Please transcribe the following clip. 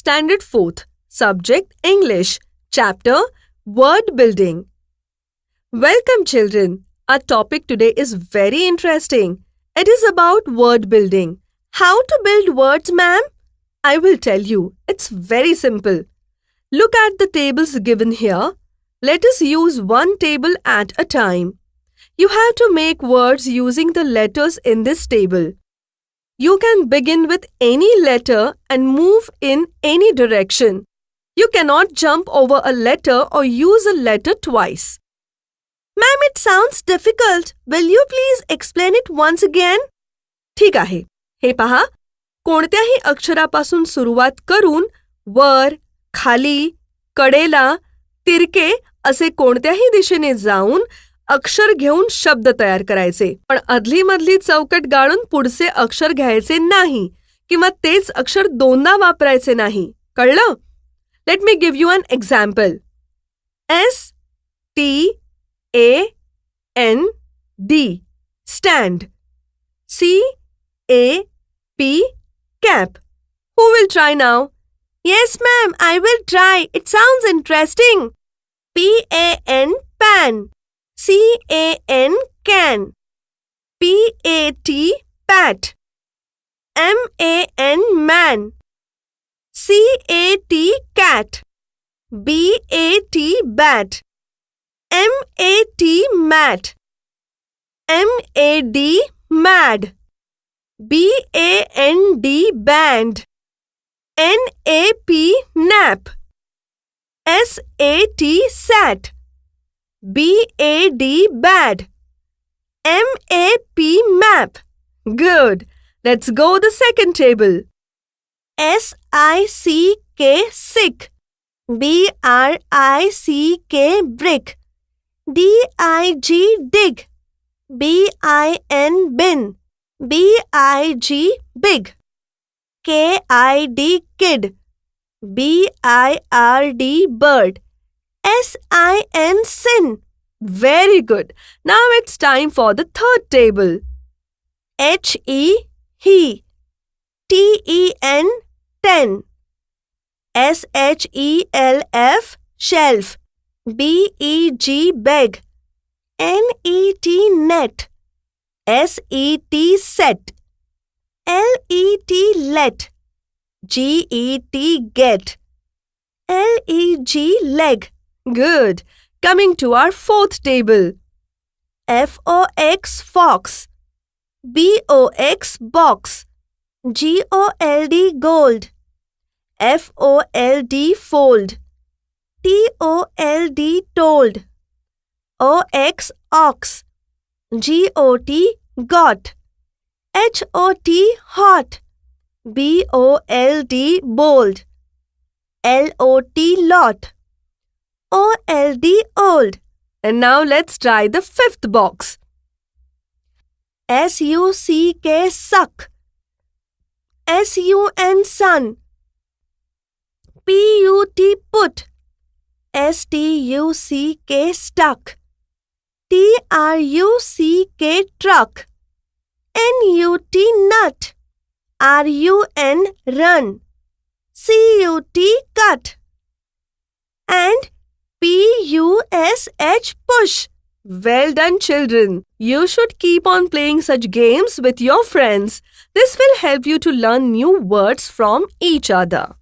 Standard 4th, Subject English, Chapter Word Building. Welcome children. Our topic today is very interesting. It is about word building. How to build words, ma'am? I will tell you. It's very simple. Look at the tables given here. Let us use one table at a time. You have to make words using the letters in this table. You can begin with any letter and move in any direction. You cannot jump over a letter or use a letter twice. Ma'am, it sounds difficult. Will you please explain it once again? ठीक आहे. हे पहा, कोणत्याही अक्षरापासून सुरुवात करून वर, खाली, कडेला, तिरके असे कोणत्याही दिशेने जाऊन अक्षर घेऊन शब्द तयार करायचे. पण अदलीमधली चौकट गाळून पुढचे अक्षर घ्यायचे नाही किंवा तेच अक्षर दोनदा वापरायचे नाही. कळलं? Let me give you an example. STAND stand. CAP cap. Who will try now? Yes, ma'am, I will try. It sounds interesting. PAN pan. CAN can. PAT pat. MAN man. CAT cat. BAT bat. MAT mat. MAD mad. BAND band. NAP nap. SAT sat. BAD bad. MAP map. Good. Let's go the second table. SICK sick. BRICK brick. DIG dig. BIN bin. BIG big. KID kid. BIRD bird. SIN sin. Very good. Now it's time for the third table. HE he. TEN ten. SHELF shelf. BEG beg. NET net. SET set. LET let. GET get. LEG leg. Good. Coming to our fourth table. FOX fox. BOX box. GOLD gold. FOLD fold. TOLD told. OX ox. GOT got. HOT hot. BOLD bold. LOT lot. OLD old. And now let's try the fifth box. SUCK suck. SUN sun. PUT put. STUCK stuck. TRUCK truck. NUT nut. RUN run. CUT cut. And PUSH push. Well done, children. You should keep on playing such games with your friends. This will help you to learn new words from each other.